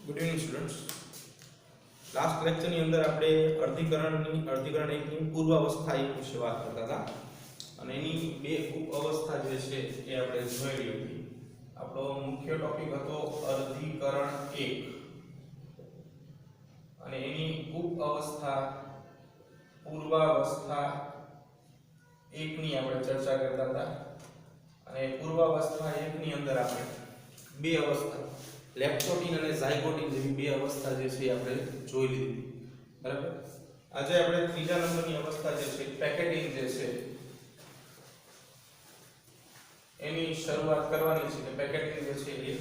Good evening students. Last લેક્ચરની અંદર આપણે અર્ધીકરણ એકની પૂર્વાવસ્થા એક વિશે વાત કરતા હતા અને એની બે ઉપ અવસ્થા જે છે એ આપણે જોઈ લીધી. આપણો મુખ્ય ટોપિક હતો અર્ધીકરણ એક અને એની ઉપ અવસ્થા પૂર્વાવસ્થા એકની આપણે ચર્ચા કરતા હતા. અને પૂર્વાવસ્થા એકની અંદર આપણે બે અવસ્થા લેપ્ટોટીન અને ઝાયગોટીન જેવી બે અવસ્થા જે છે આપણે જોઈ લીધી. બરાબર. આજે આપણે ત્રીજા નંબરની અવસ્થા જે છે પેકેટિંગ જે છે એની શરૂઆત કરવાની છે કે પેકેટિંગ જે છે એ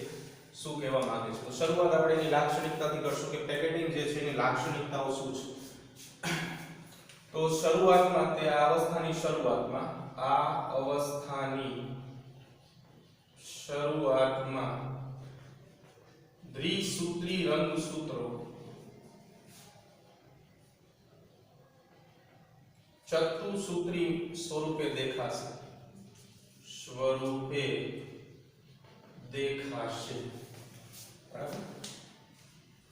શું કહેવા માંગે છે. તો શરૂઆત આપણે એની લાક્ષણિકતાથી કરશું કે પેકેટિંગ જે છે એની લાક્ષણિકતાઓ શું છે. તો શરૂઆતમાં આ અવસ્થાની શરૂઆતમાં દ્વિસૂત્રી રંગસૂત્રો ચતુસૂત્રી સ્વરૂપે દેખાશે. બરાબર.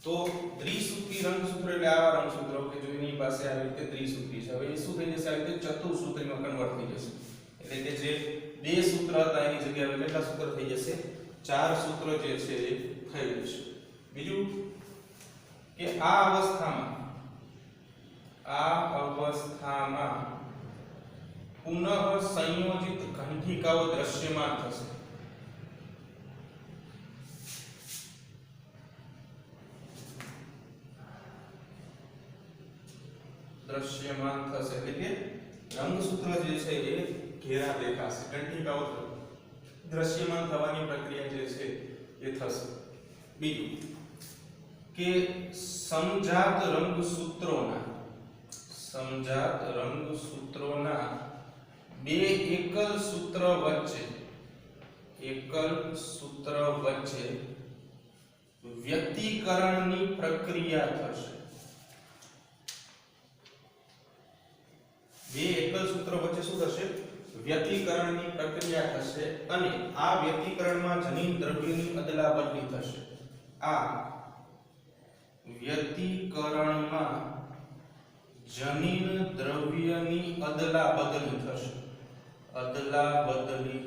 તો દ્વિસૂત્રી રંગસૂત્રો એટલે આવા રંગસૂત્રો કે જો એની પાસે આવી રીતે દ્વિસૂત્રી છે. હવે એ શું થઈ જશે? આવી રીતે ચતુસૂત્રીમાં કન્વર્ટ થઈ જશે. એટલે કે જે બે સૂત્ર હતા એની જગ્યાએ કેટલા સૂત્ર થઈ જશે? ચાર સૂત્રો જે છે એ થઈ જશે. બીજું કે આ અવસ્થામાં પુનઃ સંયોજિત ઘંટિકાઓ દ્રશ્યમાન થશે. એટલે કે રંગસૂત્ર જે છે એ ઘેરા દેખાશે. ઘંટિકાઓ દ્રશ્યમાન થવાની પ્રક્રિયા જે છે એ થશે. બીજું કે સમજાત રંગસૂત્રોના બે એકલ સૂત્ર વચ્ચે વ્યક્તિકરણની પ્રક્રિયા થશે. બે એકલ સૂત્ર વચ્ચે શું થશે? વ્યક્તિકરણની પ્રક્રિયા થશે અને આ વ્યક્તિકરણમાં જનીન દ્રવ્યની અદલાબદલી થશે. આ વ્યક્તિકરણમાં જનીન દ્રવ્યની અદલાબદલી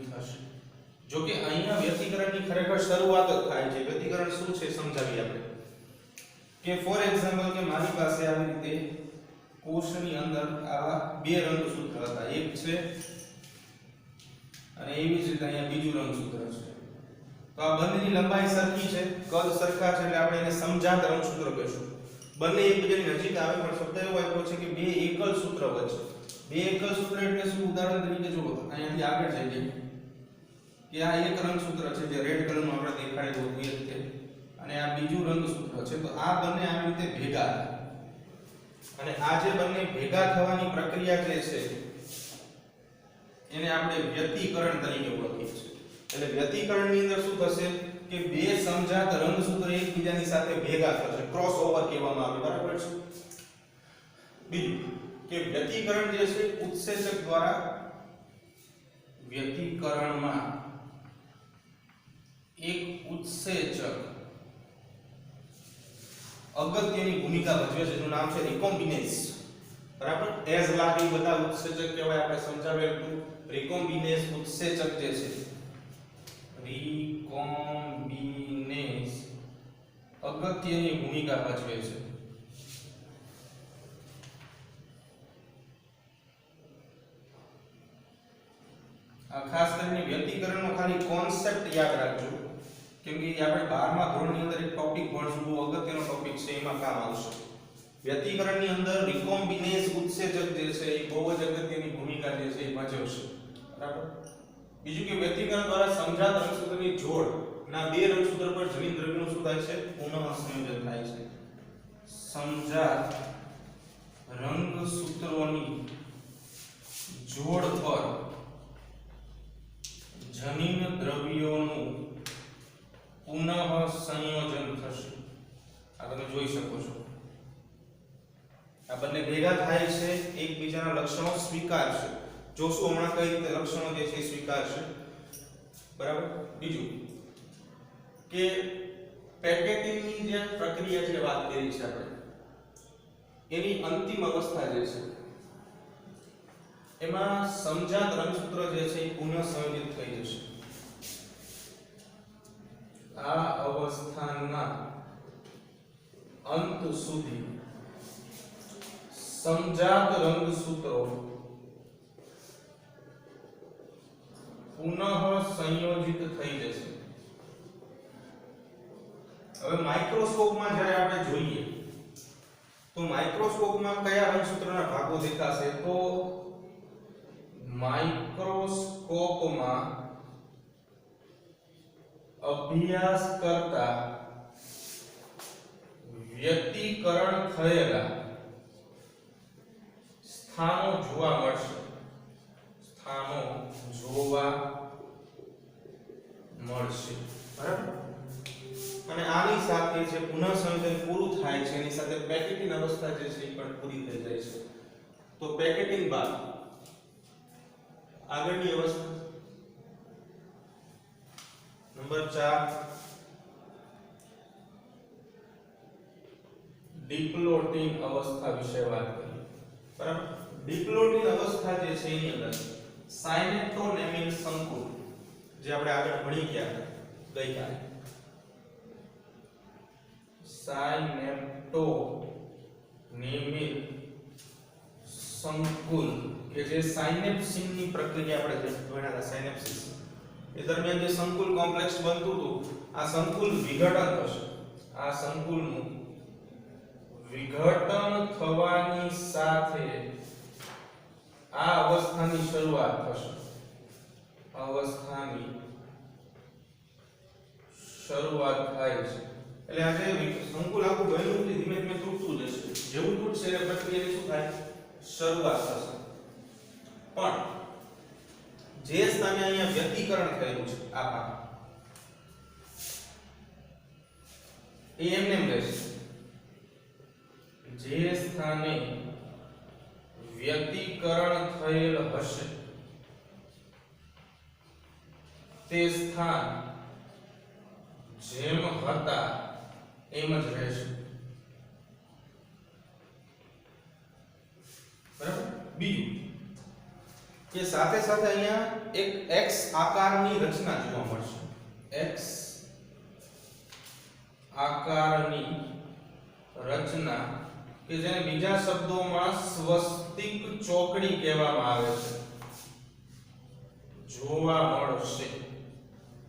થશે. જો કે અહીંયા વ્યક્તિકરણની ખરેખર શરૂઆત જ થાય છે. વ્યક્તિકરણ શું છે સમજાવીએ આપણે. કે ફોર એક્ઝામ્પલ કે મારી પાસે આવી રીતે કોષની અંદર આવા બે રંગસૂત્ર હતા. એક છે અને એવી જ રીતે અહીંયા બીજું રંગસૂત્ર છે. તો આ બંનેની લંબાઈ સરખી છે, કદ સરખા છે, એટલે આપણે એને સમજાત રંગસૂત્ર કહીશું. બંને એકબીજાની નજીક આવે પણ શબ્દ એવો આપ્યો છે કે બે એકલ સૂત્ર વચ્ચે. બે એકલ સૂત્ર એટલે શું? ઉદાહરણ તરીકે જુઓ, અહીંયાથી આગળ જઈએ કે આ એક રંગસૂત્ર છે જે રેડ કલરનું આપણે દેખાડ્યું હતું એ રીતે, અને આ બીજું રંગસૂત્ર છે. તો આ બંને આવી રીતે ભેગા થાય અને આ જે બંને ભેગા થવાની પ્રક્રિયા જે છે એને આપણે વ્યક્તિકરણ તરીકે ઓળખીએ છીએ. એટલે વ્યક્તિકરણની અંદર શું થશે કે બે સમજાત રંગસૂત્ર એકબીજાની સાથે ભેગા થશે, ક્રોસ ઓવર કહેવામાં આવે. બરાબર છે. બીજું કે વ્યક્તિકરણ જે છે ઉત્સેચક દ્વારા વ્યક્તિકરણમાં એક ઉત્સેચક અગત્યની ભૂમિકા ભજવે છે, જેનું નામ છે રિકોમ્બિનેઝ. બરાબર. એઝ લાગી બધા ઉત્સેચક કહેવાય. આપણે સમજાવેલ હતું રિકોમ્બિનેઝ ઉત્સેચક જે છે, રિકોમ્બિનેઝ અગત્યની ભૂમિકા ભજવે છે. આ ખાસ કરીને વ્યક્તિકરણનો ખાલી કોન્સેપ્ટ યાદ રાખજો, કેમ કે આપણે 12મા ધોરણની અંદર એક ટોપિક ભણશું, બહુ અગત્યનો ટોપિક છે, એમાં કામ આવશે. વ્યક્તિકરણની અંદર રિકોમ્બિનેઝ ઉત્સેચક જે છે એ બહુ જ અગત્યની ભૂમિકા જે છે એ ભજવશે. બરાબર. બીજું કે વ્યક્તિકરણ દ્વારા સમજાત રંગસૂત્રની જોડ ના બે રંગસૂત્ર પર જનીન દ્રવ્યનું શું થાય છે? પુનઃ સંયોજન થાય છે. સમજાત રંગસૂત્રોની જોડ પર જનીન દ્રવ્યોનું પુનઃ સંયોજન થશે. આ તમે જોઈ શકો છો. આ બંને ભેગા થાય છે, એકબીજાના લક્ષણો સ્વીકારશે. જોશું હમણાં કઈ રીતે લક્ષણો જે છે સ્વીકારશે. બરાબર. બીજું કે પેકેટિંગની જે પ્રક્રિયા જે વાત કરી છે આપણે એની અંતિમ અવસ્થા જે છે એમાં સમજાત રંગસૂત્ર જે છે એ પુનઃ સંયોજિત થઈ જશે. આ અવસ્થાના અંત સુધી સમજાત રંગસૂત્રો પુનઃ સંયોજિત થઈ જશે. હવે માઇક્રોસ્કોપમાં જ્યારે આપણે જોઈએ તો માઇક્રોસ્કોપમાં કયા રંગસૂત્રના ભાગો દેખાશે? તો માઇક્રોસ્કોપમાં અભ્યાસ કરતા વ્યતિકરણ થયેલા સ્થાનો જોવા મળશે. સ્થાનો જોવા મળશે. બરાબર. અને આની સાથે જે પુનઃ સંયોજન પૂરું થાય છે એની સાથે પેકેટિંગ અવસ્થા જે છે એ પણ પૂરી થઈ જાય છે. તો પેકેટિંગ બાદ આગળની અવસ્થા નંબર 4 ડિપ્લોટિંગ અવસ્થા વિશે વાત કરીએ. બરાબર. ડિપ્લોટિંગ અવસ્થા જે છે એની અંદર સાયનેપ્ટોનેમિક સંકુલ જે આપણે આગળ ભણી ગયા હતા ગઈકાલે, સાયનેપ્ટોનેમિક સંકુલ કે જે સાયનેપ્સિસની પ્રક્રિયા આપણે ભણ્યા હતા સાયનેપ્સિસ એ દરમિયાન જે સંકુલ કોમ્પ્લેક્સ બનતું હતું આ સંકુલ વિઘટન થશે. આ સંકુલનું વિઘટન થવાની સાથે આ અવસ્થાની શરૂઆત થશે. અવસ્થાની શરૂઆત થાય છે એટલે આ જે સંકુલ આખું બન્યું છે ધીમે ધીમે તૂટતું જશે. જેવું તૂટશે એટલે પ્રક્રિયાની શું થાય? શરૂઆત થશે. પણ જે સ્થાને અહીંયા વ્યતિકરણ થયેલું છે આ ભાગ એ એમને એમ રહેશે. જે સ્થાને વ્યતિકરણ થયેલ હશે તે સ્થાન જેમ હતા એમ જ રહેશે. બરાબર. બીજું કે સાથે સાથે અહીંયા એક X આકારની રચના જોવા મળશે. X આકારની રચના કે જેને બીજા શબ્દોમાં સ્વસ્તિક ચોકડી કહેવામાં આવે છે જોવા મળશે.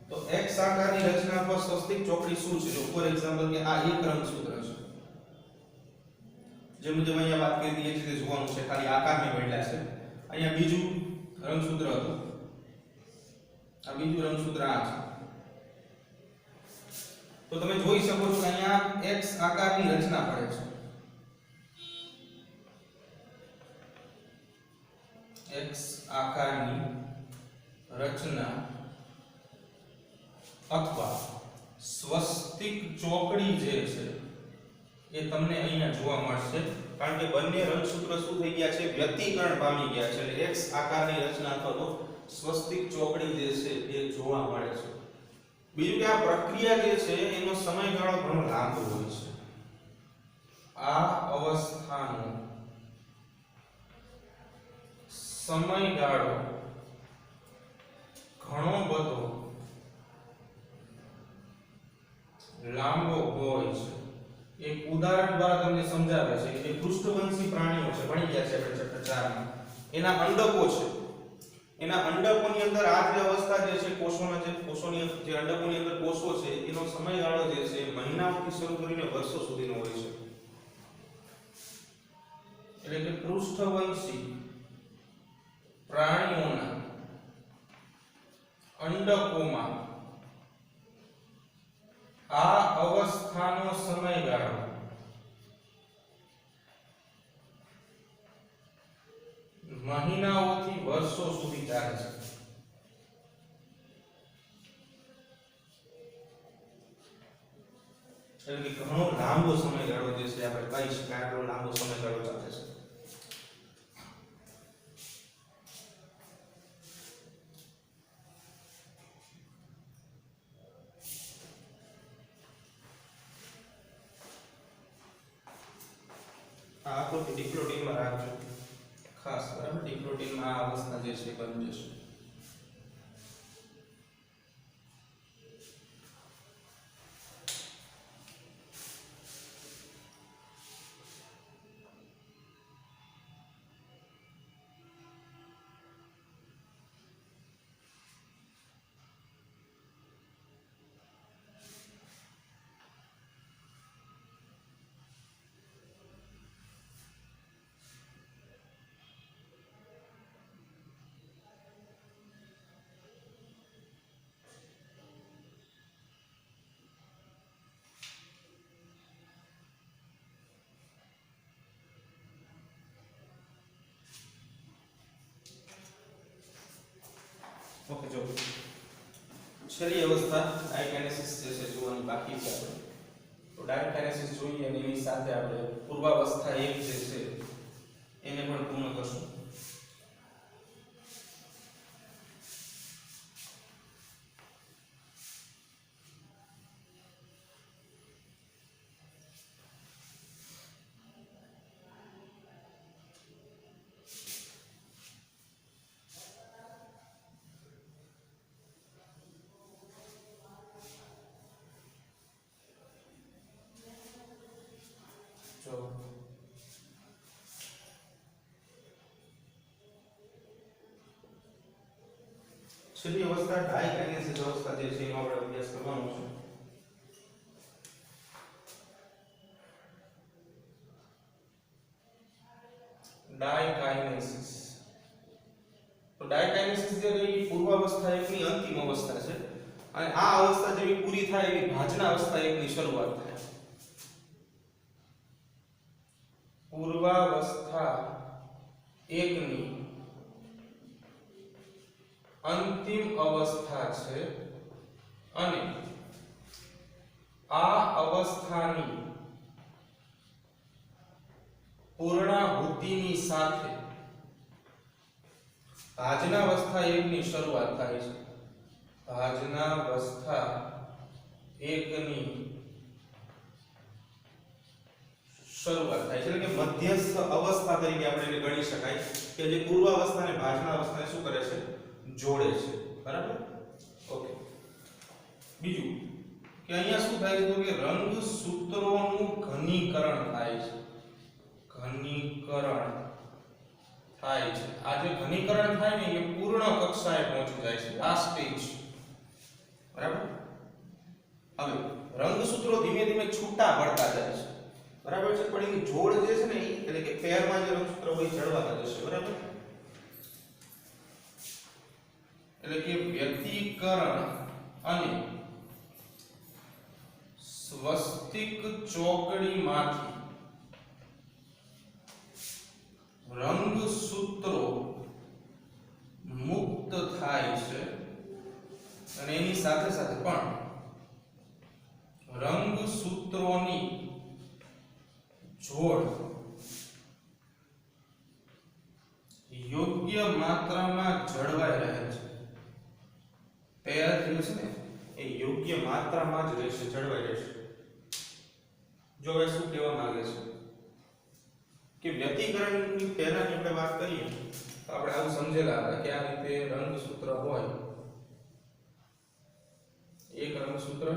તો X આકારની રચના પર સ્વસ્તિક ચોકડી શું છે? જો ફોર એક્ઝામ્પલ કે આ એક રંગસૂત્ર છે જે મુજબ અહીંયા વાત કરી દીધી છે તે જોવાનું છે, ખાલી આકારને બદલ્યા છે. અહીંયા બીજું રંગસૂત્ર હતું, આ બીજું રંગસૂત્ર આ છે. તો તમે જોઈ શકો છો કે અહીંયા X આકારની રચના પડે છે. X આકારની રચના અથવા સ્વસ્તિક ચોકડી જે છે એ તમને અહીંયા જોવા મળશે કારણ કે બંને રંગસૂત્ર શું થઈ ગયા છે? વ્યતિકરણ પામી ગયા છે. એટલે X આકારની રચના અથવા તો સ્વસ્તિક ચોકડી જે છે એ જોવા મળે છે. બીજું કે આ પ્રક્રિયા જે છે એનો સમયગાળો ઘણો લાંબો હોય છે. આ અવસ્થાનો સમયગાળો ઘણો બધો લાંબો હોય છે. એક ઉદાહરણ દ્વારા તમને સમજાવે છે કે પૃષ્ઠવંશી પ્રાણીઓ છે, ભણી ગયા છે આપણે ચેપ્ટર 4 માં. એના અંડકો છે, એના અંડકોની અંદર આ જે અવસ્થા જે છે કોષોના કોષોની જે અંડકોની અંદર કોષો છે એનો સમયગાળો જે છે મહિનાઓથી શરૂ કરીને વર્ષો સુધીનો હોય છે. એટલે કે પૃષ્ઠવંશી પ્રાણીઓના અંડકોમાં આ અવસ્થાનો સમયગાળો મહિનાઓથી વર્ષો સુધી ચાલે છે. એટલે કે ઘણો લાંબો સમયગાળો જે છે આપણે કહી શકાય આટલો લાંબો સમયગાળો ચાલે છે. આકૃતિ ડિપ્લોટીનમાં રાખજો ખાસ, બરાબર. ડિપ્લોટીનમાં આ અવસ્થા જે છે બની જશે. ઓકે, જો છેલ્લી અવસ્થા ડાયકાઇનેસિસ જે છે જોવાની બાકી છે આપણે. તો ડાયકાઇનેસિસ જોઈએ અને એની સાથે આપણે પૂર્વાવસ્થા એક જે છે એને પણ પૂર્ણ કરશું. છેલ્લી અવસ્થા ડાયકાઇનેસિસ અવસ્થા જે છે એનો આપણે અભ્યાસ કરવાનો છે. ડાયકાઇનેસિસ, તો ડાયકાઇનેસિસ જે રહી પૂર્વાવસ્થા એકની અંતિમ અવસ્થા છે અને આ અવસ્થા જેવી પૂરી થાય એવી ભાજના અવસ્થા એકની શરૂઆત થાય. પૂર્વાવસ્થા એકની અંતિમ અવસ્થા છે અને આ અવસ્થાની પૂર્ણાહુતિની સાથે ભાજનાવસ્થા એકની શરૂઆત થાય છે. ભાજનાવસ્થા એકની શરૂઆત થાય છે એટલે કે મધ્યસ્થ અવસ્થા તરીકે આપણે એને ગણી શકાય કે જે પૂર્વાવસ્થા અને ભાજનાવસ્થાને શું કરે છે, જોડે છે. બરાબર. ઓકે, બીજું કે અહીંયા શું થાય છે તો કે રંગસૂત્રોનું ઘનીકરણ થાય છે. ઘનીકરણ થાય છે. આ જે ઘનીકરણ થાય ને એ પૂર્ણ કક્ષાએ પહોંચી જાય છે, લાસ્ટ સ્ટેજ. બરાબર. હવે રંગસૂત્રો ધીમે ધીમે છૂટા પડતા જાય છે. બરાબર છે. પણ એની જોડ જે છે ને એટલે કે પેરમાં જે રંગસૂત્ર હોય જળવાતા જશે. બરાબર. એટલે કે વ્યતિકરણ અને સ્વસ્તિક ચોકડીમાંથી રંગસૂત્રો મુક્ત થાય છે અને એની સાથે સાથે પણ રંગસૂત્રોની જોડ યોગ્ય માત્રામાં જળવાઈ રહે છે. પેર જે છે ને એ યોગ્ય માત્રામાં જ રહેશે, જળવાઈ રહેશે. જો હવે શું કહેવા માંગે છે કે વ્યતિકરણની પહેલાની આપણે વાત કરીએ તો આપણે આવું સમજેલા હતા કે આ રીતે રંગસૂત્ર હોય. એક રંગસૂત્ર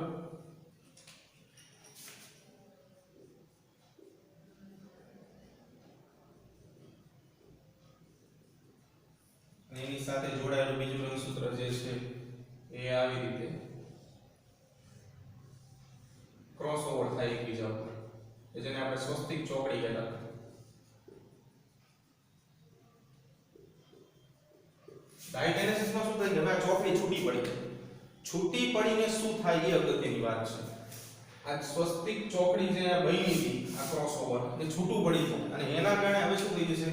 એની સાથે જોડાયેલું બીજું રંગસૂત્ર જે છે એ આવી રીતે ક્રોસઓવર થાય એકબીજા ઉપર, જેને આપણે સ્વસ્તિક ચોકડી કહેતા. ડાયકાઇનેસિસમાં શું થાય કે આ ચોકડી છૂટી પડી. છૂટી પડીને શું થાય એ અગત્યની વાત છે. આ સ્વસ્તિક ચોકડી જે આ બની હતી, આ ક્રોસઓવર એ છૂટું પડી છે અને એના કારણે હવે શું થઈ જશે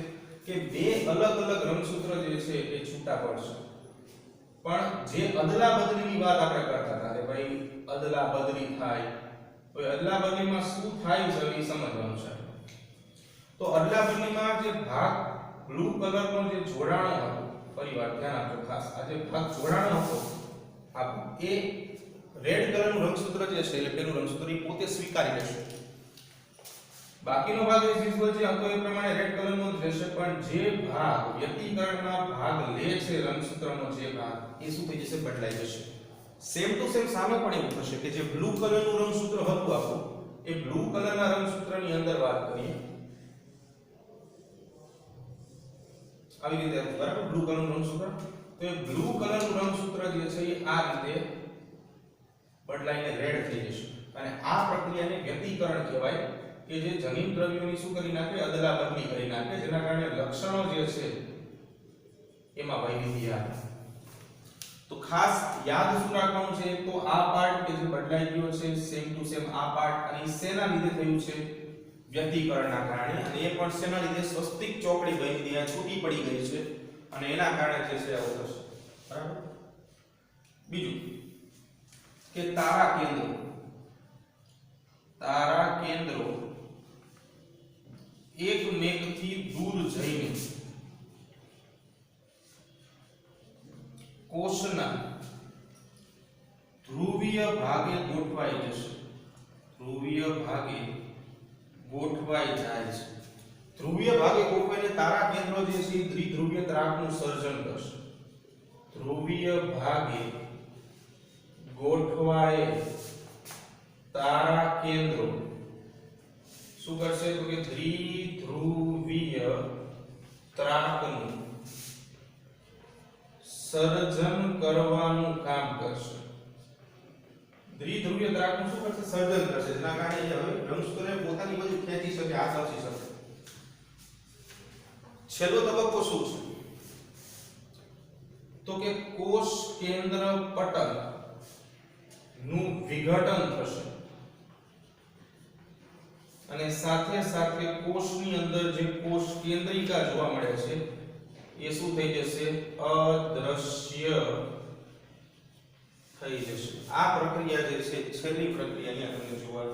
કે બે અલગ અલગ રંગસૂત્ર જે છે એ છૂટા પડશે. પણ જે અદલા બદલીની વાત આપણે કરતા હતા કે ભાઈ અદલા બદલી થાય, તો અદલા બદલીમાં શું થાય છે એ સમજવાનું છે. તો અદલા બદલીમાં જે ભાગ બ્લુ કલરનો જે જોડાણો હતો, ફરીવાર ધ્યાન આપજો ખાસ, આ જે ભાગ જોડાણો હતો આ એ રેડ કલરનું રંગસૂત્ર જે છે એટલે પેલું રંગસૂત્ર એ પોતે સ્વીકારી લેશે. બાકીનો ભાગ એ સિમ્પલ છે હતો એ પ્રમાણે રેડ કલરનો જ રહેશે, પણ જે ભાગ વ્યતિકરણમાં ભાગ લે છે રંગસૂત્રનો જે ભાગ એ શું થઈ જશે, બદલાઈ જશે. સેમ ટુ સેમ સામે પણ એવું થશે કે જે બ્લુ કલરનું રંગસૂત્ર હતું આપણું, એ બ્લુ કલરના રંગસૂત્રની અંદર વાત કરીએ આવી રીતે, બરાબર, બ્લુ કલરનું રંગસૂત્ર, તો એ બ્લુ કલરનું રંગસૂત્ર જે છે એ આ રીતે બદલાઈને રેડ થઈ જશે, અને આ પ્રક્રિયાને વ્યતિકરણ કહેવાય, કે જે જનીન દ્રવ્યોની શું કરી નાખે, અદલા બદલી કરી નાખે, જેના કારણે લક્ષણો જે છે એમાં વૈવિધ્ય આવે. તો ખાસ યાદ શું રાખવાનું છે, તો આ પાર્ટ કે જે બદલાઈ ગયો છે સેમ ટુ સેમ આ પાર્ટ, અને શેના લીધે થયું છે, વ્યતિકરણના કારણે, અને એ પણ શેના લીધે, સ્વસ્તિક ચોકડી બની ત્યાં છૂટી પડી ગઈ છે, અને એના કારણે જે છે આવું થશે. બરાબર. બીજું કે તારા કેન્દ્રો એકમેકથી દૂર જઈને કોષના ધ્રુવીય ભાગે ગોઠવાઈ જશે, ધ્રુવીય ભાગે ગોઠવાઈ જાય છે. ધ્રુવીય ભાગે ગોઠવાઈને તારા કેન્દ્રો જે છે દ્વિધ્રુવીય ત્રાકનું સર્જન કરશે. ધ્રુવીય ભાગે ગોઠવાય તારા કેન્દ્રો શું કરશે, તો કે દ્વિધ્રુવીય ત્રાકનું સર્જન કરવાનું કામ કરશે. દ્વિધ્રુવીય ત્રાકનું શું કરશે, સર્જન કરશે, જેના કારણે એ હવે રંગસૂત્રને પોતાની બાજુ ખેંચી શકે, આકર્ષી શકે. છેલ્લો તબક્કો શું છે, તો કે કોષ કેન્દ્ર પટલ નું વિઘટન થશે, અને સાથે સાથે કોષની અંદર જે કોષ કેન્દ્રિકા જોવા મળે છે એ શું થઈ જશે, અદ્રશ્ય થઈ જશે. આ પ્રક્રિયા જે છે છેલ્લી પ્રક્રિયા અહીંયા તમને જોવા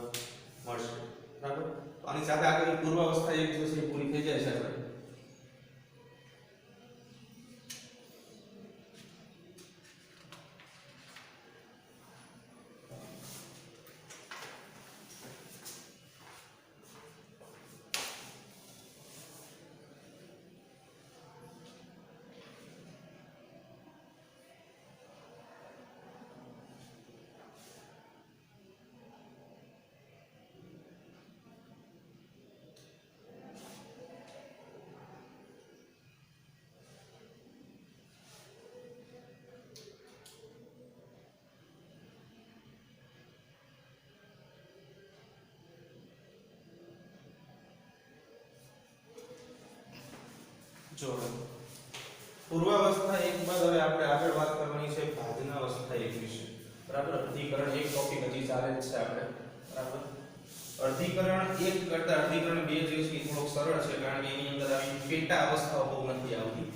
મળશે. બરાબર. આની સાથે આગળ પૂર્વાવસ્થા એક જે છે પૂરી થઈ જાય છે. જો પૂર્વાવસ્થા એક બાદ હવે આપણે આગળ વાત કરવાની છે ભાજનાવસ્થા એક વિશે. બરાબર. અર્ધીકરણ એક ટોપિક હજી ચાલે જ છે આપણે. બરાબર. અર્ધીકરણ એક કરતા અર્ધીકરણ બે જે છે થોડું સરળ છે, કારણ કે એની અંદર આવી પેટા અવસ્થાઓ બહુ નથી આવતી.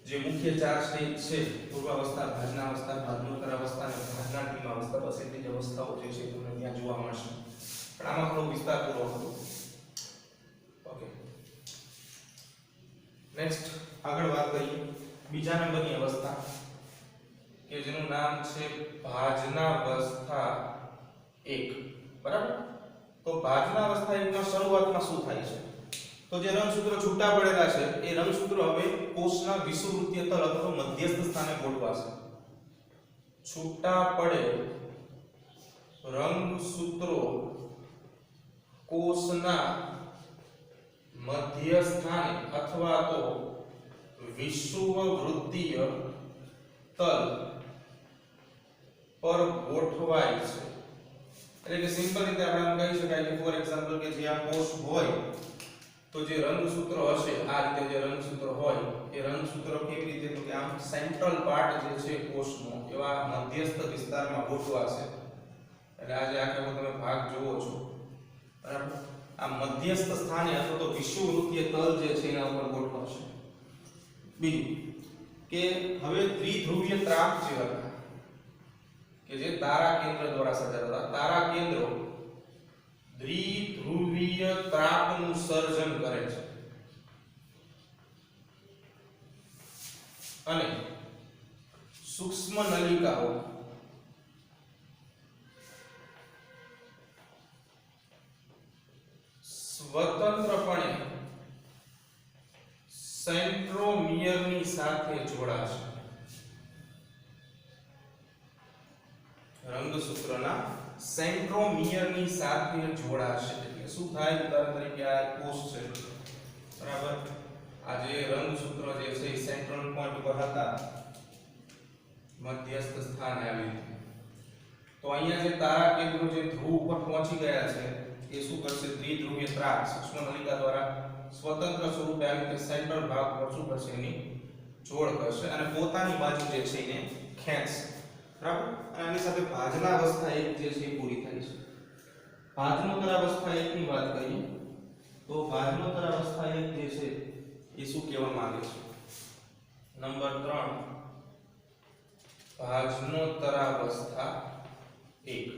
જે મુખ્ય ચાર સ્ટેજ છે, પૂર્વાવસ્થા, ભાજનાવસ્થા, ભાજનોત્તર અવસ્થા અને ભાજનાંતિમ અવસ્થા, બસ એટલી જ અવસ્થાઓ જે છે તમને ત્યાં જોવા મળશે. પણ આમાં થોડો વિસ્તારપૂર્વક હતો. ઓકે, નેક્સ્ટ આગળ વાત કરીએ બીજા નંબરની અવસ્થા કે જેનું નામ છે ભાજનાવસ્થા 1. બરાબર. તો ભાજનાવસ્થા 1 માં શરૂઆતમાં શું થાય છે, તો જે રંગસૂત્રો છૂટા પડેલા છે એ રંગસૂત્રો હવે કોષના વિષુવવૃત્તીય તલ અથવા મધ્યસ્થ સ્થાને ગોઠવાશે. છૂટા પડે રંગસૂત્રો કોષના મધ્ય સ્થાને અથવા તો વિષુવવૃત્તીય તલ પર ગોઠવાય છે. એટલે કે સિમ્પલ રીતે આપણે આમ કહી શકાય કે ફોર એક્ઝામ્પલ કે જે આ કોષ હોય તો જે રંગસૂત્ર હશે, આ રીતે જે રંગસૂત્ર હોય એ રંગસૂત્ર કેવી રીતે, તો કે આમ સેન્ટ્રલ પાર્ટ જે છે કોષનો એવા મધ્યસ્થ વિસ્તારમાં ગોઠવાશે. એટલે આ જે આખો તમે ભાગ જોવો છો, બરાબર, આ મધ્યસ્થ સ્થાને અથવા તો વિષુવવૃત્તીય તલ જે છે એના ઉપર ગોઠવાશે. બીજું કે હવે દ્વિધ્રુવીય ત્રાક જે હતા કે જે તારા કેન્દ્ર દ્વારા સર્જાતા હતા, તારા કેન્દ્રો દ્વિધ્રુવીય ત્રાકનું સર્જન કરે છે અને સૂક્ષ્મ નલિકાઓ સ્વતંત્રપણે સેન્ટ્રોમિયરની સાથે જોડાશે. રંગસૂત્રના સેન્ટ્રોમિયરની સાથે જોડાશે એટલે શું થાય? ઉદાહરણ તરીકે આ કોષ છે, બરાબર. આ જે રંગસૂત્ર જે છે એ સેન્ટ્રલ પોઈન્ટ પર હતા, મધ્યસ્થ સ્થાને આવી રીતે. તો અહીંયા જે તારા કેન્દ્રો જે ધ્રુવ ઉપર પહોંચી ગયા છે એ શું કરશે? દ્વિધ્રુવીય ત્રાક સૂક્ષ્મ નલિકા દ્વારા સ્વતંત્ર સ્વરૂપે આવી રીતે સેન્ટ્રલ ભાગ પર શું કરશે? એની જોડ કરશે અને પોતાની બાજુ જે છે એને ખેંચશે, બરાબર. અને આની સાથે ભાજના અવસ્થા એક જે છે એ પૂરી થાય છે. ભાજનોત્તર અવસ્થા એક ની વાત કરીએ તો ભાજનોત્તર અવસ્થા એક જે છે એ શું કહેવામાં આવે છે? નંબર 3 ભાજનોત્તર અવસ્થા 1.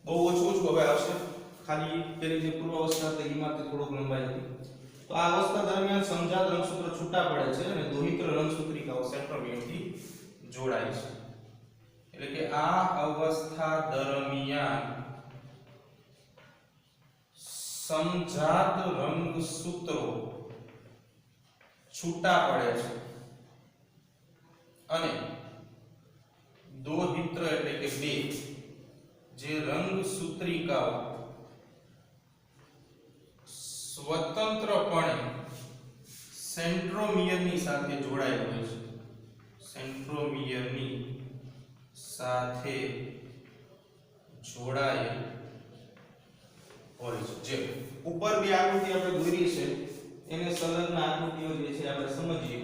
બહુ ઓછું હવે આવશે, ખાલી પેલી જે પૂર્વ અવસ્થા હતી એમાં તે થોડુંક લંબાઈ હતી. તો આ અવસ્થા દરમિયાન સમજાત રંગસૂત્ર છૂટા પડે છે અને દોહિત્ર રંગસૂત્રિકાઓ સેન્ટ્રોમિયરથી જોડાય છે. એટલે કે આ અવસ્થા દરમિયાન સમજાત રંગસૂત્રો છૂટા પડે છે અને દોહિત્ર એટલે કે બે જે રંગસૂત્રિકાઓ સ્વતંત્રપણે સેન્ટ્રોમિયરની સાથે જોડાયેલ હોય છે. સેન્ટ્રોમિયરની સાથે જોડાયેલ હોય છે. જે ઉપર બે આકૃતિ આપણે દોરી છે એને સંલગ્ન આકૃતિઓ જે છે આપણે સમજીએ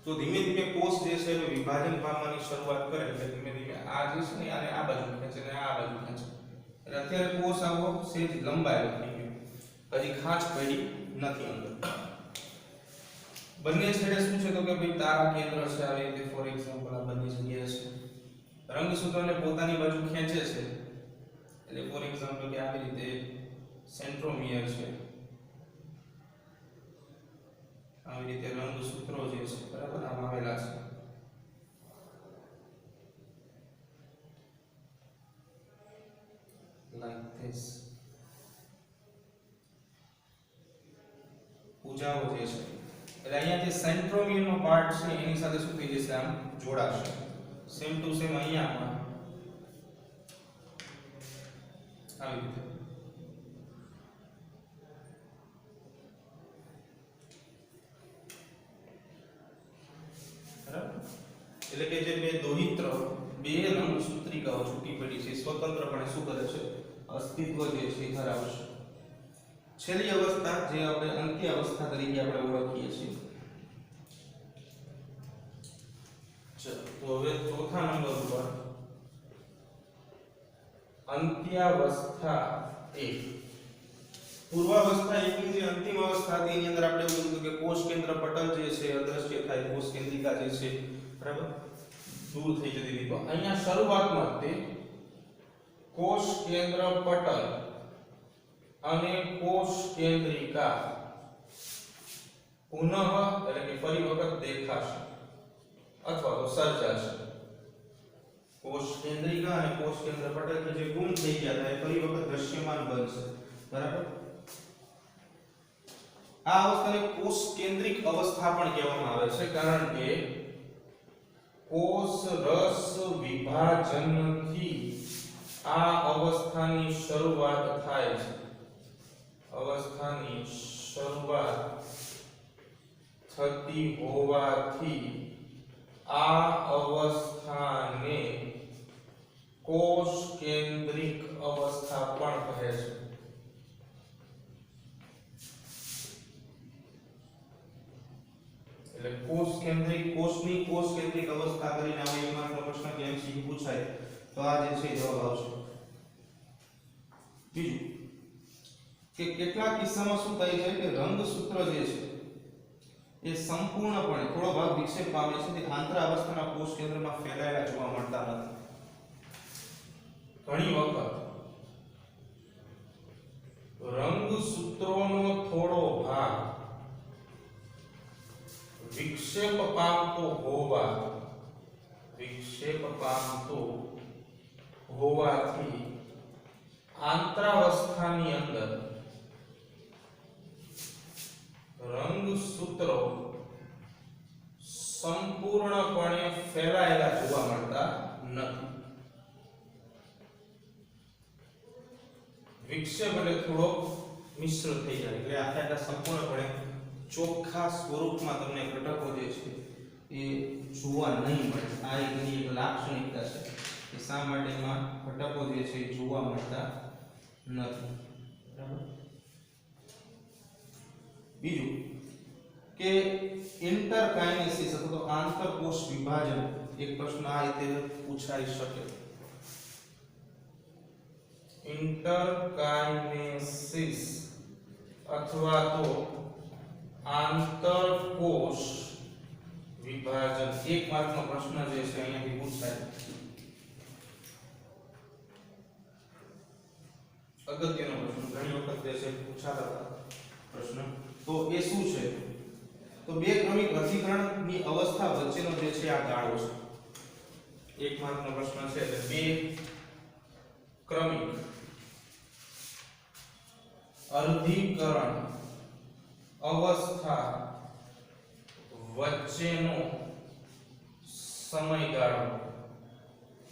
તો ધીમે ધીમે કોષ જે છે એ વિભાજન પામવાની શરૂઆત કરે એટલે ધીમે ધીમે આ જે છે ને આને આ બાજુ ખેંચે ને આ બાજુ ખેંચે. એટલે અત્યારે કોષ આવો સેજ લંબાયેલો થઈ ગયો, હજી ખાંચ પડી નથી અંદર. બંને છેડે શું છે તો કે ભાઈ તારા કેન્દ્ર છે આવી રીતે ફોર એક્ઝામ્પલ આ બંને જગ્યાએ છે. રંગસૂત્રને પોતાની બાજુ ખેંચે છે એટલે ફોર એક્ઝામ્પલ કે આવી રીતે સેન્ટ્રોમિયર છે, આવી રીતે રંગસૂત્રો જે છે બરાબર આમ આવેલા છે. like this. પૂજાઓ જે છે એટલે અહીંયા જે સેન્ટ્રોમિયર નો પાર્ટ છે એની સાથે શું થઈ જશે? આમ જોડાશે. સેમ ટુ સેમ અહીંયા પણ આવી રીતે. એટલે કે જે બે દોહિત્ર બે રંગસૂત્રિકાઓ છૂટી પડી છે સ્વતંત્રપણે શું કરે છે? અસ્તિત્વ જે છે ધરાવશે. છેલ્લી અવસ્થા જે આપણે અંત્ય અવસ્થા તરીકે આપણે ઓળખીએ છીએ. તો હવે ચોથા નંબર ઉપર અંત્યાવસ્થા 1. પૂર્વાવસ્થા 1 ની જે અંતિમ અવસ્થા હતી એની અંદર આપણે એવું કીધું કે કોષ કેન્દ્ર પટલ જે છે અદ્રશ્ય થાય, કોષ કેન્દ્રિકા જે છે બરાબર દૂર થઈ જતી હતી. તો અહીંયા શરૂઆતમાં તે કોષ કેન્દ્ર પટલ અને કોષ કેન્દ્રિકા પુનઃ એટલે કે ફરી વખત દેખાશે અથવા તો સર્જાશે. કોષ કેન્દ્રિકા અને કોષ કેન્દ્ર પટલ કે જે ગુમ થઈ ગયા હતા એ ફરી વખત દ્રશ્યમાન બનશે, બરાબર. આ અવસ્થાને કોષ કેન્દ્રિક અવસ્થા પણ કહેવામાં આવે છે કારણ કે કોષ રસ વિભાજનથી આ અવસ્થાની શરૂઆત થાય છે. અવસ્થાની શરૂઆત થતી હોવાથી આ અવસ્થાને કોષ કેન્દ્રિક અવસ્થા પણ કહે છે. એટલે કોષ કેન્દ્રિક કોષની કોષ કેન્દ્રિક અવસ્થા કરીને આવે એમાં પ્રશ્ન કે એમસીક્યુ પૂછાય તો આ જે છે જવાબ આવશે. બીજું કે કેટલાક કિસ્સામાં શું થાય છે કે રંગસૂત્ર જે છે એ સંપૂર્ણપણે થોડો ભાગ વિક્ષેપ પામે છે તે આંતરાવસ્થાના કોષ કેન્દ્રમાં ફેલાયેલા જોવા મળતા નથી. ઘણી વખત રંગસૂત્રોનો થોડો ભાગ વિક્ષેપ પામતો હોવાથી આંતરાવસ્થાની અંદર ફેલાયેલા જોવા મળતા નથી. વિક્ષેપ એટલે થોડો મિશ્ર થઈ જાય એટલે આખા સંપૂર્ણપણે ચોખ્ખા સ્વરૂપમાં તમને ઘટકો જે છે એ જોવા નહીં મળે. આ એની એક લાક્ષણિકતા છે કે શા માટેમાં ઘટકો જે છે એ જોવા મળતા નથી. બરાબર. બીજું કે ઇન્ટરકાઇનેસિસ અથવા તો આંતરકોષ વિભાજન, એક પ્રશ્ન આ રીતે પૂછાઈ શકે. ઇન્ટરકાઇનેસિસ અથવા તો આંતરકોષ વિભાજન એક માર્કનો પ્રશ્ન જે છે અહીંયાથી પૂછાય. અગત્યનો પ્રશ્ન, ઘણી વખત જે છે પૂછાતા હતા પ્રશ્ન. તો એ શું છે? તો બે ક્રમિક અધિકરણની અવસ્થા વચ્ચેનો જે છે આ ગાળો છે. એક માર્કનો પ્રશ્ન છે એટલે બે ક્રમિક અધિકરણ અવસ્થા વચ્ચેનો સમયગાળો.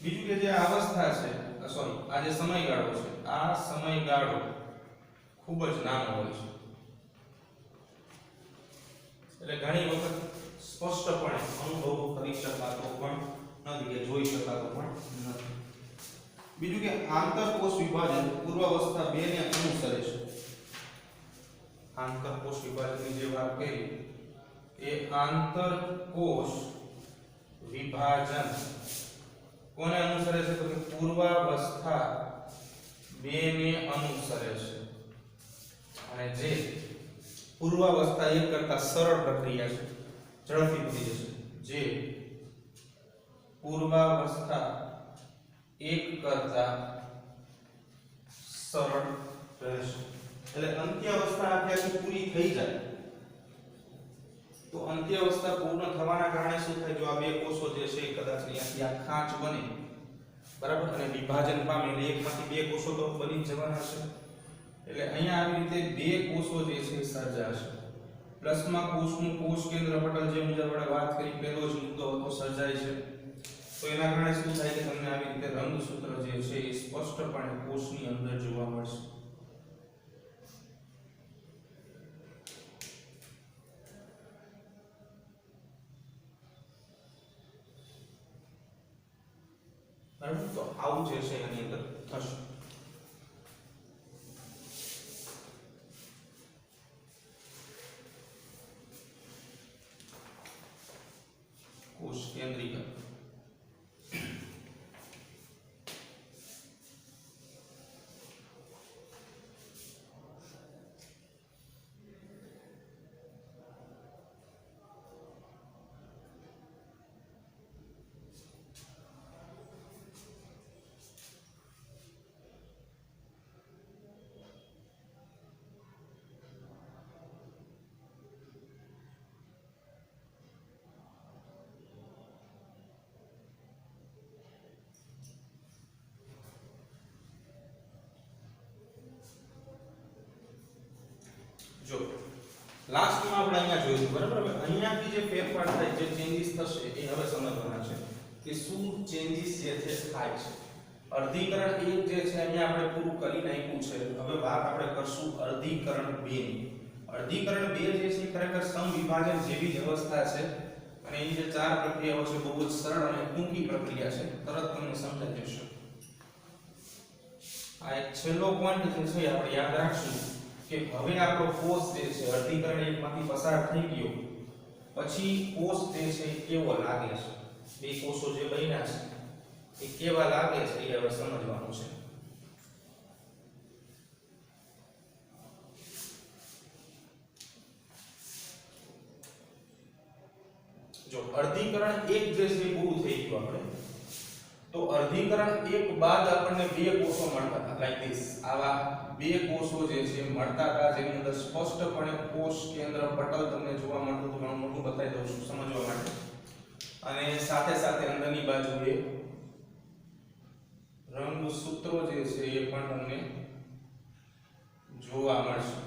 બીજું કે જે અવસ્થા છે, સોરી, આ જે સમયગાળો છે, આ સમયગાળો ખૂબ જ નાનો હોય છે. એટલે ઘણી વખત સ્પષ્ટપણે અનુભવ કરી શકાતો પણ નથી કે જોઈ શકાતો પણ નથી. બીજું કે આંતરકોષ વિભાજન પૂર્વાવસ્થા 2 ને અનુસરે છે. આંતરકોષ વિભાજનની જે વાત કરી એ આંતરકોષ વિભાજન કોને અનુસરે છે? તો કે પૂર્વાવસ્થા 2 ને અનુસરે છે. અને જે પૂર્વાવસ્થા 1 કરતા સરળ પ્રક્રિયા છે, ઝડપથી થઈ જશે. જે પૂર્વાવસ્થા 1 કરતા સરળ રહેશે. એટલે અંત્યાવસ્થા આખી પૂરી થઈ જાય તો અંત્યાવસ્થા પૂર્ણ થવાના કારણે શું થાય? જો આ બે કોષો જે છે કદાચ અહીંયાથી આ ખાંચ બને, બરાબર, અને વિભાજન પામે એટલે એકમાંથી બે કોષો તો બની જવાના છે. એટલે અહીંયા આવી રીતે બે કોષો જે છે સર્જાશે. પ્લસમાં કોષનું કોષ કેન્દ્ર પટલ જે મુજબ આપણે વાત કરી પહેલો જ મુદ્દો હતો સર્જાય છે. તો એના કારણે શું થાય કે તમને આવી રીતે રંગસૂત્ર જે છે એ સ્પષ્ટપણે કોષની અંદર જોવા મળશે. બરાબર. તો આવું જે છે એની અંદર થશે. કોષ કેન્દ્રીય જો લાસ્ટમાં આપણે અહીંયા જોઈશું, બરાબર. હવે અહીંયાથી જે ફેરફાર થાય, જે ચેન્જીસ થશે એ હવે સમજવાના છે કે શું ચેન્જીસ જે છે થાય છે. અર્ધીકરણ 1 જે છે અહીંયા આપણે પૂરું કરી નાખ્યું છે. હવે વાત આપણે કરશું અર્ધીકરણ 2 ની. અર્ધીકરણ 2 જે છે ખરેખર સમવિભાજન જેવી જ અવસ્થા છે અને એની જે 4 પ્રક્રિયાઓ છે બહુ જ સરળ અને ટૂંકી પ્રક્રિયા છે. તરત તમને સમજાઈ જશે. આ એક છેલ્લો પોઈન્ટ જે છે આપણે યાદ રાખશું કે હવે આપણો કોષ જે છે અર્ધીકરણ 1 માંથી પસાર થઈ ગયો પછી કોષ જે છે કેવો લાગે છે, બે કોષો જે બન્યા છે એ કેવા લાગે છે એ હવે સમજવાનું છે. જો અર્ધીકરણ 1 જે છે પૂરું થઈ ગયું આપણે, તો અર્ધીકરણ 1 બાદ આપણને બે કોષો મળતા હતા લાઈક ધીસ. આવા બે કોષો જે છે મળતા હતા જેની અંદર સ્પષ્ટપણે કોષ કેન્દ્ર પટલ તમને જોવા મળતું હતું. ઘણું મોટું બતાવી દઉં છું સમજવા માટે. અને સાથે સાથે અંદરની બાજુએ રંગસૂત્રો જે છે એ પણ તમને જોવા મળશે.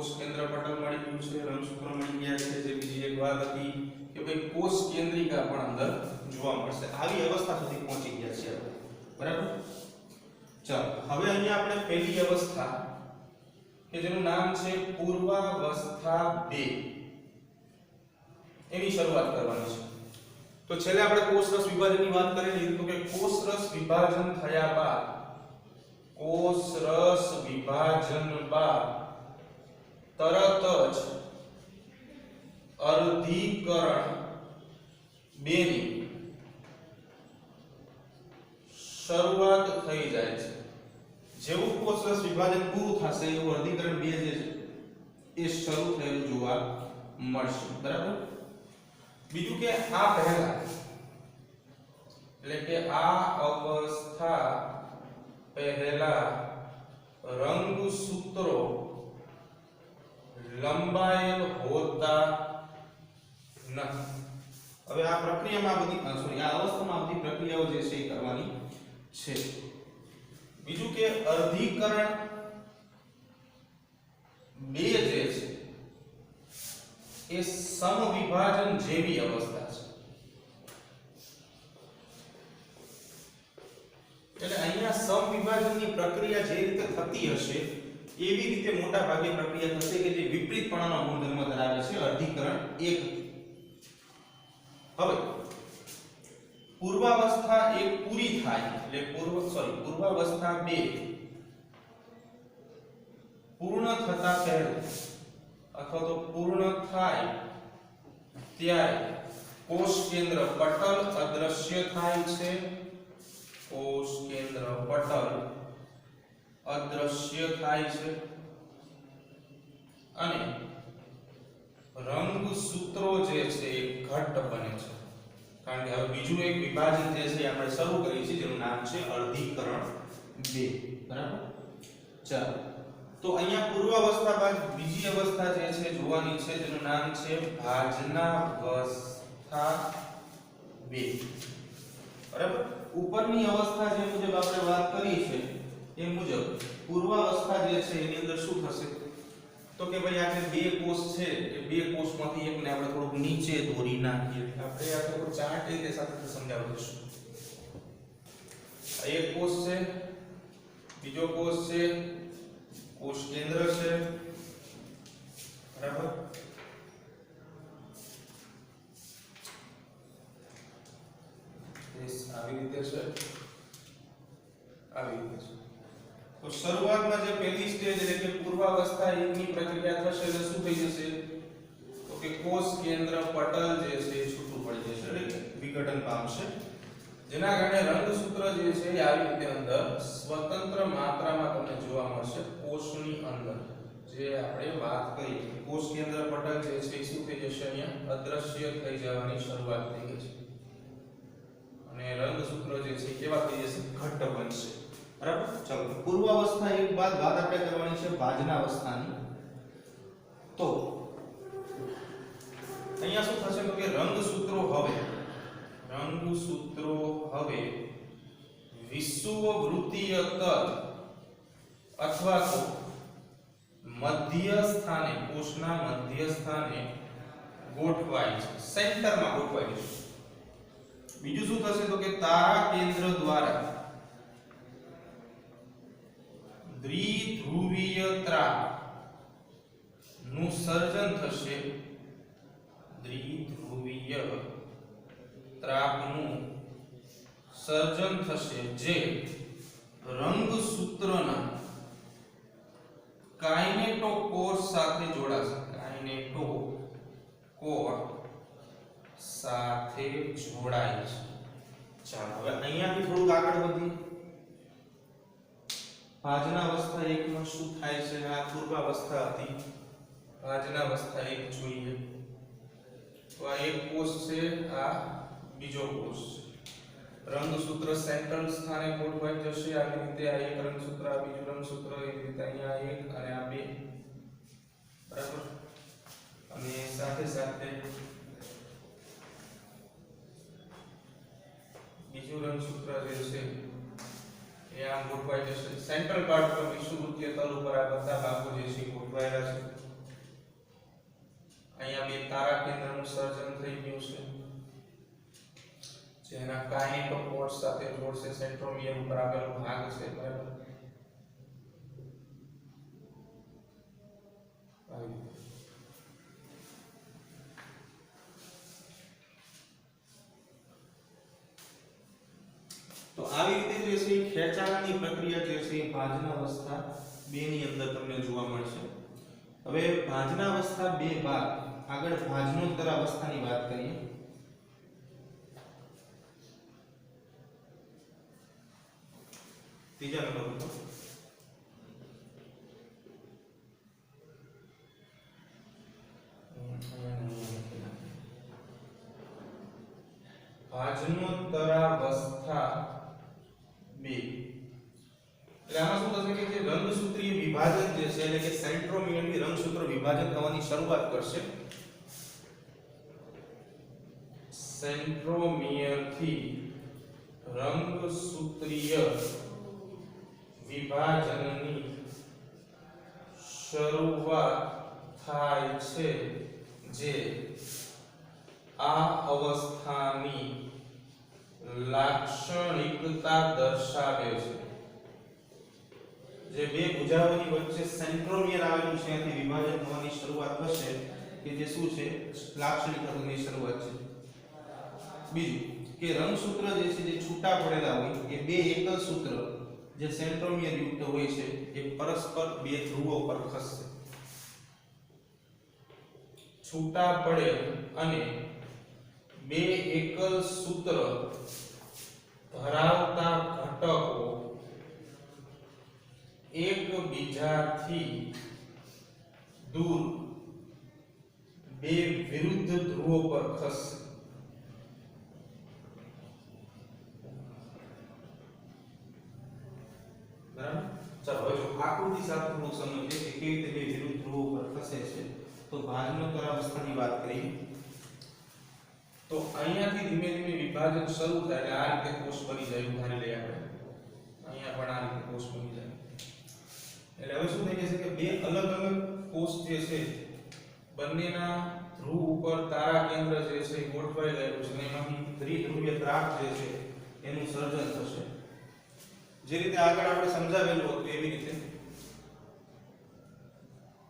કોષ કેન્દ્ર પટલ મળી ગયું છે, રંગસૂત્ર મળી ગયા છે. જે બીજી એક વાત હતી કે ભાઈ કોષ કેન્દ્રિકા પણ અંદર જોવા મળશે. આવી અવસ્થા સુધી પહોંચી ગયા છે આપણે. બરાબર. ચાલો હવે અહીંયા આપણે પહેલી અવસ્થા કે જેનું નામ છે પૂર્વાવસ્થા 2 એની શરૂઆત કરવાની છે. તો છેલ્લે આપણે કોષરસ વિભાજનની વાત કરેલી તો કે કોષરસ વિભાજન થયા બાદ કોષરસ વિભાજન બાદ તરત જ અર્ધીકરણ 2 ની શરૂઆત થઈ જાય છે. જેવું કોષરસ વિભાજન પૂરું થશે એવું અર્ધીકરણ 2 જે છે એ શરૂ થયેલું જોવા મળશે. બરાબર. બીજું કે આ પહેલા એટલે કે આ અવસ્થા પહેલા રંગસૂત્રો લંબાયેલ હોતા નથી. હવે આ પ્રક્રિયામાં બધી આ અવસ્થામાં બધી પ્રક્રિયાઓ જે છે એ કરવાની છે. બીજું કે અર્ધીકરણ 2 જે છે એ સમવિભાજન જેવી અવસ્થા છે. એટલે અહીંયા સમવિભાજનની પ્રક્રિયા જે રીતે થતી હશે એવી રીતે મોટા ભાગે પ્રક્રિયા થશે કે જે વિપરીતપણાનો ગુણધર્મ ધરાવે છે અર્ધીકરણ 1. હવે પૂર્વાવસ્થા 1 પૂરી થાય એટલે પૂર્વાવસ્થા 2 પૂર્ણ થતા પહેલા અથવા તો પૂર્ણ થાય ત્યારે કોષ કેન્દ્ર પટલ અદ્રશ્ય થાય છે. કોષ કેન્દ્ર પટલ અદ્રશ્ય થાય છે અને રંગસૂત્રો જે છે એ ઘટ્ટ બને છે. કારણ કે હવે બીજું એક વિભાજન જે છે આપણે શરૂ કરી છે જેનું નામ છે અર્ધીકરણ 2. બરાબર. ચાલો તો અહીંયા પૂર્વાવસ્થા બાદ બીજી અવસ્થા જે છે જોવાની છે જેનું નામ છે ભાજનાવસ્થા 2. બરાબર. ઉપરની અવસ્થા જે મુજબ આપણે વાત કરી છે એ મુજબ પૂર્વાવસ્થા જે છે એની અંદર શું થશે તો કે ભાઈ આ જે 2 કોષ છે એ 2 કોષમાંથી એકને આપણે થોડુંક નીચે દોરી નાખીએ. આપણે આ થોડું ચાર્ટ રીતે સાથે સમજાવી દઈશું. આ એક કોષ છે, બીજો કોષ છે, કોષ કેન્દ્ર છે. બરાબર. આવી રીતે છે, આવી રીતે છે. તો શરૂઆતમાં જે પહેલી સ્ટેજ એટલે કે પૂર્વાવસ્થા 1 ની પ્રક્રિયા થશે એટલે શું થઈ જશે તો કે કોષ કેન્દ્ર પટલ જે છે એ છૂટું પડી જશે એટલે વિઘટન પામશે. જેના કારણે રંગસૂત્ર જે છે એ આવી રીતે અંદર સ્વતંત્ર માત્રામાં તમને જોવા મળશે કોષની અંદર. જે આપણે વાત કરી કોષ કેન્દ્ર પટલ જે છે એ શું થઈ જશે અહીંયા અદ્રશ્ય થઈ જવાની શરૂઆત થઈ ગઈ છે અને રંગસૂત્ર જે છે કેવા થઈ જશે ઘટ્ટ બનશે. બરાબર. ચાલો પૂર્વાવસ્થા 1 બાદ વાત આપણે કરવાની છે ભાજનાવસ્થાની. તો અહીંયા શું થશે તો કે રંગસૂત્રો હવે વિષુવવૃત્તીય તલ અથવા તો મધ્ય સ્થાને કોષના મધ્ય સ્થાને ગોઠવાય છે, સેન્ટરમાં ગોઠવાય છે. બીજું શું થશે તો કે તારા કેન્દ્ર દ્વારા દ્વિધ્રુવીય ત્રાપ નું સર્જન થશે. દ્વિધ્રુવીય ત્રાપનું સર્જન થશે જે રંગસૂત્રના કાઇનેટોકોર સાથે જોડાશે. કાઇનેટોકોર સાથે જોડાય છે. ચાલો હવે અહીંયાથી થોડુંક આગળ વધીએ. ભાજનાવસ્થા 1 માં શું થાય છે? આ પૂર્વાવસ્થા હતી. ભાજનાવસ્થા 1 જોઈએ તો આ એક કોષ છે, આ બીજો કોષ છે. રંગસૂત્ર સેન્ટ્રલ સ્થાને ગોઠવાઈ જશે. આવી રીતે આ એક રંગસૂત્ર, આ બીજું રંગસૂત્ર, એવી રીતે અહીંયા 1 અને આ 2. બરાબર. અને સાથે સાથે બીજું રંગસૂત્ર જે છે એ આમ ગોઠવાઈ જશે. સેન્ટ્રલ પાર્ટ પર વિષુવવૃત્તીય તલ ઉપર આ બધા ભાગો જે છે ગોઠવાયેલા છે. અહીંયા બે તારા કેન્દ્રનું સર્જન થઈ ગયું છે જેના કાઇનેટોકોર્ડ સાથે જોડશે સેન્ટ્રોમિયર ઉપર આવેલો ભાગ છે બરાબર તો આવી રીતે જે છે ખેંચાણની પ્રક્રિયા જે છે ભાજના અવસ્થા 2 ની અંદર તમને જોવા મળશે હવે ભાજના અવસ્થા 2 બાદ આગળ ભાજનોત્તર અવસ્થાની વાત કરીએ ત્રીજા નંબર ઉપર ભાજનોત્તરાવસ્થા 2 એટલે આમાં શું થશે કે જે રંગસૂત્રીય વિભાજન જે છે એટલે કે સેન્ટ્રોમિયરથી રંગસૂત્ર વિભાજન થવાની શરૂઆત કરશે સેન્ટ્રોમિયરથી રંગસૂત્રીય વિભાજનની શરૂઆત થાય છે જે આ અવસ્થાની લાક્ષણિકતા દર્શાવે છે જે બે ભુજાઓની વચ્ચે સેન્ટ્રોમિયર આવેલું છે ત્યાંથી વિભાજન થવાની શરૂઆત થશે કે જે શું છે લાક્ષણિકતાની શરૂઆત છે બીજું કે રંગસૂત્ર જે છે જે છૂટા પડેલા હોય એ બે એકલ સૂત્ર જે સેન્ટ્રોમિયર યુક્ત હોય છે એ પરસ્પર બે ધ્રુવો પર ખસશે છૂટા પડે અને બે એકલ સૂત્ર ધરાવતા ઘટકો એકબીજાથી દૂર બે વિરુદ્ધ ધ્રુવો પર ખસશે બરાબર ચાલો હવે જો આકૃતિ સાથે થોડું સમજીએ કે કેવી રીતે બે વિરુદ્ધ ધ્રુવો પર ખસે છે તો ભાજનોત્તર અવસ્થાની વાત કરીએ તો અહીંયાથી ધીમે ધીમે વિભાજન શરૂ થાય એટલે આ રીતે કોષ બની જાય ઉદાહરણ લઈએ આપણે અહીંયા પણ આ રીતે કોષ બની જાય એટલે હવે શું થઈ જશે કે બે અલગ અલગ કોષ જે છે બંનેના ધ્રુવ ઉપર તારા કેન્દ્ર જે છે એ ગોઠવાઈ ગયેલું છે અને એમાંથી દ્વિધ્રુવીય ત્રાક જે છે એનું સર્જન થશે જે રીતે આગળ આપણે સમજાવેલું હતું એવી રીતે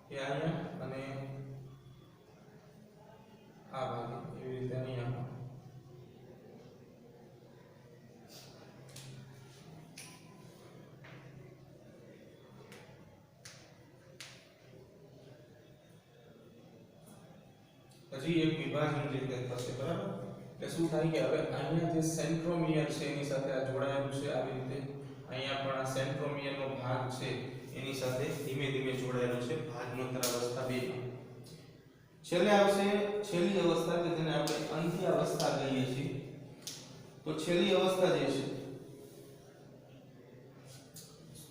કે અહીંયા અને આ ભાગે એવી રીતે અહીંયા પછી એક વિભાજન જે થશે બરાબર એટલે શું થાય કે હવે અહીંયા જે સેન્ટ્રોમિયર છે એની સાથે આ જોડાયેલું છે આવી રીતે અહીંયા પણ આ સેન્ટ્રોમિયરનો ભાગ છે એની સાથે ધીમે ધીમે જોડાયેલો છે ભાજનોત્તર અવસ્થા 2 માં છેલ્લે આવશે છેલ્લી અવસ્થા કે જેને આપણે અંત્ય અવસ્થા કહીએ છીએ તો છેલ્લી અવસ્થા જે છે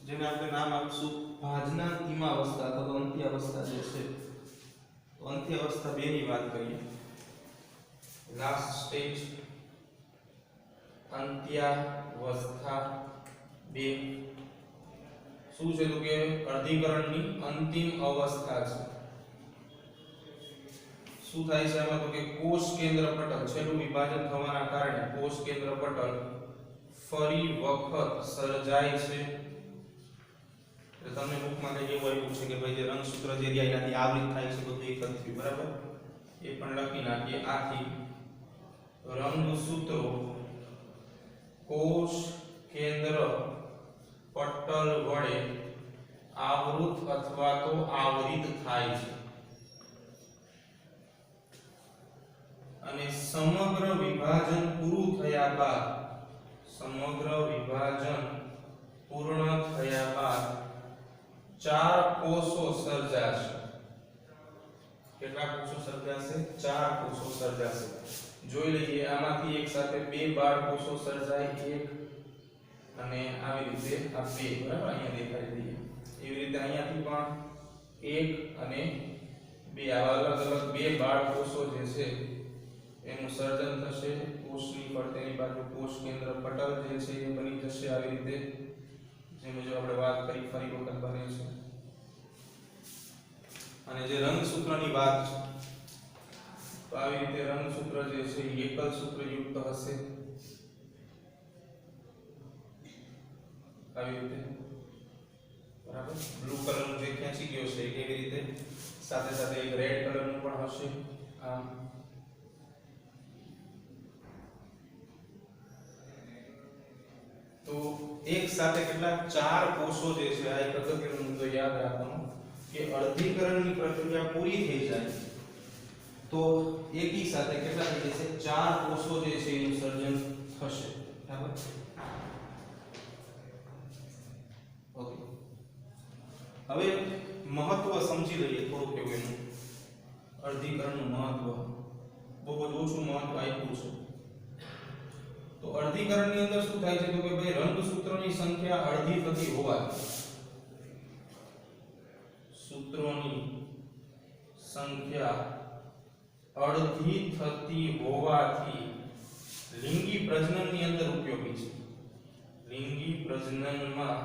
જેને આપણે નામ આપીશું ભાજનાંતિમા અવસ્થા અથવા અંત્ય અવસ્થા જે છે તો અંત્ય અવસ્થા 2 ની વાત કરીએ લાસ્ટ સ્ટેજ અંત્યાવસ્થા 2 શું છે તો કે અર્ધીકરણની અંતિમ અવસ્થા છે શું થાય છે આમાં તો કે કોષ કેન્દ્ર પટલ છેલ્લું વિભાજન થવાના કારણે કોષ કેન્દ્ર પટલ ફરી વખત સર્જાય છે એટલે તમને બુકમાં કઈ એવું આવ્યું છે કે ભાઈ જે રંગસૂત્ર જે એરિયાથી આવૃત થાય છે બધું એક જ થયું બરાબર એ પણ લખી નાખીએ આથી રંગસૂત્રો કોષ કેન્દ્ર પટલ વડે આવૃત અથવા તો આવરિત થાય છે અને સમગ્ર વિભાજન પૂરું થયા બાદ ચાર કોષો સર્જાશે કેટલા કોષો સર્જાશે 4 કોષો સર્જાશે જોઈ લઈએ આમાંથી એક સાથે બે બાળ કોષો સર્જાય એક અને આવી રીતે આ બે બરાબર અહીંયા દેખાઈ દઈએ એવી રીતે અહીંયાથી પણ એક અને બે આવા અલગ અલગ બે બાળ કોષો જે છે એનું સર્જન થશે કોષની ફરતેની બાજુ કોષ કેન્દ્ર પટલ જે છે એ બની જશે આવી રીતે જેમ જો આપણે વાત કરી ફરી વખત બને છે અને જે રંગસૂત્રની વાત છે તો આવી રીતે રંગસૂત્ર જે છે એ એકલ સૂત્રયુક્ત હશે, આવી રીતે, બરાબર. બ્લુ કલરનું જે ખેંચી ગયો છે એવી રીતે, સાથે સાથે એક રેડ કલરનું પણ હશે, આમ. તો એક સાથે કેટલા 4 કોષો જે છે, આ એક અગત્યનો મુદ્દો યાદ રાખવાનો કે અર્ધીકરણની પ્રક્રિયા પૂરી થઈ જાય તો એકી સાથે કેટલા થઈ જશે, 4 કોષો જે છે એનું સર્જન થશે, બરાબર. ઓકે, હવે મહત્વ સમજી લઈએ થોડુંક એવું એનું. અર્ધીકરણનું મહત્વ બહુ જ ઓછું મહત્વ આપ્યું છે. તો અર્ધીકરણની અંદર શું થાય છે તો કે ભાઈ રંગસૂત્રોની સંખ્યા અડધી થતી હોવાથી, સૂત્રોની સંખ્યા અડધી થતી હોવાથી લિંગી પ્રજનનની અંદર ઉપયોગી છે. લિંગી પ્રજનનમાં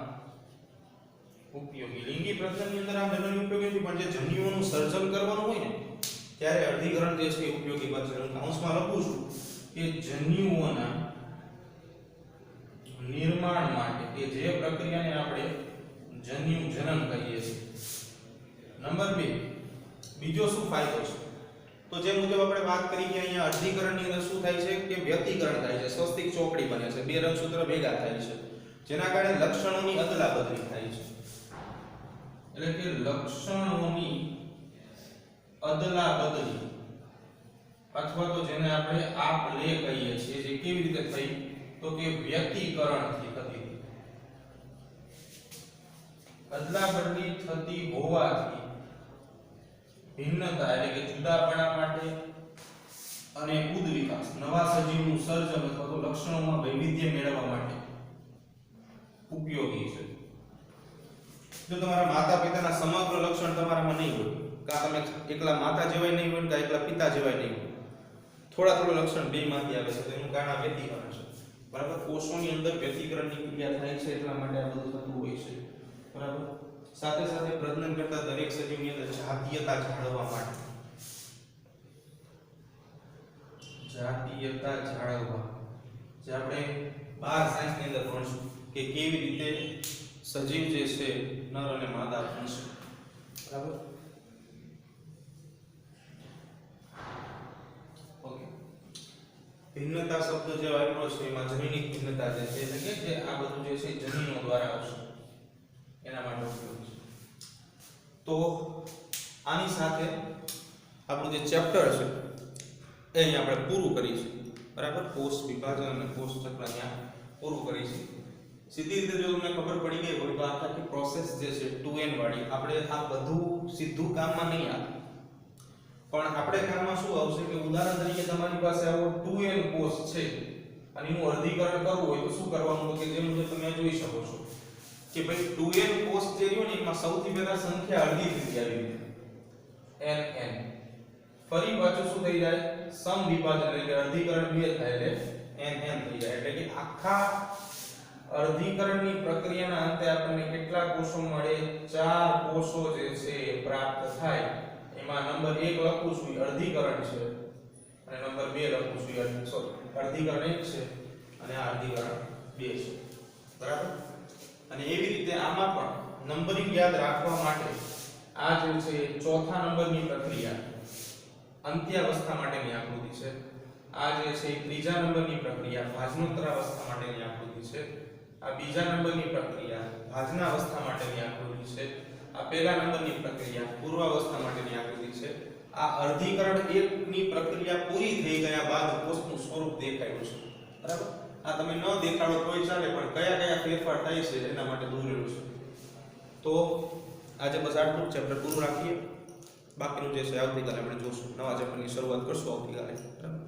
ઉપયોગી. લિંગી પ્રજનનની અંદર આ જનની ઉપયોગી છે, પણ જે જન્યુઓનું સર્જન કરવાનું હોય ને ત્યારે અર્ધીકરણ જે છે ઉપયોગી બનશે. હું કૌંસમાં લખું છું કે જન્યુઓના નિર્માણ માટે કે જે પ્રક્રિયાને આપણે જન્યુ જનન કહીએ છીએ. નંબર 2, બીજો શું ફાયદો છે તો જે મુજબ આપણે વાત કરી કે અહીંયા અર્ધીકરણની અંદર શું થાય છે કે વ્યતિકરણ થાય છે, સ્વસ્તિક ચોકડી બને છે, બે રંગસૂત્ર ભેગા થાય છે, જેના કારણે લક્ષણોની અદલાબદલી થાય છે. એટલે કે લક્ષણોની અદલાબદલી અથવા તો જેને આપણે આપ લે કહીએ છીએ, જે કેવી રીતે થઈ તો કે વ્યતિકરણથી થતી. અદલાબદલી થતી હોવાથી ભિન્નતા એટલે કે જુદાપણા માટે અને ઉદ્વિકાસ નવા સજીવનું સર્જન અથવા તો લક્ષણોમાં વૈવિધ્ય મેળવવા માટે ઉપયોગી છે. જો તમારા માતા પિતાના સમગ્ર લક્ષણ તમારામાં નહીં હોય, કાં તમે એકલા માતા જેવાય નહીં હોય કાં એકલા પિતા જેવાય નહીં હોય, થોડા લક્ષણ બેમાંથી આવે છે, તો એનું કારણ આ વ્યતિકરણ છે, બરાબર. કોષોની અંદર વ્યતિકરણની ક્રિયા થાય છે, એટલા માટે આ બધું થતું હોય છે, બરાબર. સાથે સાથે પ્રજનન કરતા દરેક સજીવની અંદર જાતીયતા જાળવવા માટે, જાતીયતા જાળવવા, જે આપણે 12 સાયન્સની અંદર ભણશું કે કેવી રીતે સજીવ જે છે નર અને માદા બનશે, બરાબર. ઓકે, ભિન્નતા શબ્દ જે વાપરો છે એમાં જનીનિક ભિન્નતા જે છે એટલે કે આ બધું જે છે જનીનો દ્વારા આવશે, એના માટે ઉપયોગી છે. તો આની સાથે આપણું જે ચેપ્ટર છે એ અહીં આપણે પૂરું કરીશું, બરાબર. કોષ વિભાજન અને કોષ ચક્ર ત્યાં પૂરું કરીશું. સીધી રીતે જો તમને ખબર પડી ગઈ હોય તો આખી પ્રોસેસ જે છે 2n વાળી, આપણે આ બધું સીધું કામમાં નહીં આવે, પણ આપણે કામમાં શું આવશે કે ઉદાહરણ તરીકે તમારી પાસે આવો 2n કોષ છે અને એનું અર્ધીકરણ કરવું હોય તો શું કરવાનું, કે જે મુજબ તમે જોઈ શકો છો કે ભાઈ 2n કોષ જે રહ્યો ને એમાં સૌથી પહેલા સંખ્યા અડધી થઈ આવી nn, ફરી પાછું શું થઈ જાય સમ વિભાજન એટલે કે અર્ધીકરણ 2 થાય એટલે nn થઈ જાય. એટલે કે આખા અર્ધીકરણની પ્રક્રિયાના અંતે આપણને કેટલા કોષો મળે, 4 કોષો જે છે પ્રાપ્ત થાય. એમાં નંબર 1 લખું છું એ અર્ધીકરણ છે અને નંબર 2 લખું છું અર્ધીકરણ 1 છે અને આ અર્ધીકરણ 2 છે, બરાબર. અને એવી રીતે આમાં પણ નંબરિંગ યાદ રાખવા માટે આ જે છે ચોથા નંબરની પ્રક્રિયા અંત્યાવસ્થા માટેની આકૃતિ છે, આ જે છે ત્રીજા નંબરની પ્રક્રિયા ભાજનોત્તરાવસ્થા માટેની આકૃતિ છે, આ બીજા નંબરની પ્રક્રિયા ભાજનાવસ્થા માટેની આકૃતિ છે, આ પહેલા નંબરની પ્રક્રિયા પૂર્વાવસ્થા માટેની આકૃતિ છે. આ અર્ધીકરણ 1 ની પ્રક્રિયા પૂરી થઈ ગયા બાદ કોષનું સ્વરૂપ દેખાયું છે, બરાબર. આ તમે ન દેખાડો તોય ચાલે, પણ કયા કયા ફેરફાર થાય છે એના માટે દોરેલું છે. તો આજે બસ આટલું ચેપ્ટર પૂરું રાખીએ, બાકીનું જે છે આવતીકાલે આપણે જોશું, નવા ચેપ્ટરની શરૂઆત કરશું આવતીકાલે, બરાબર.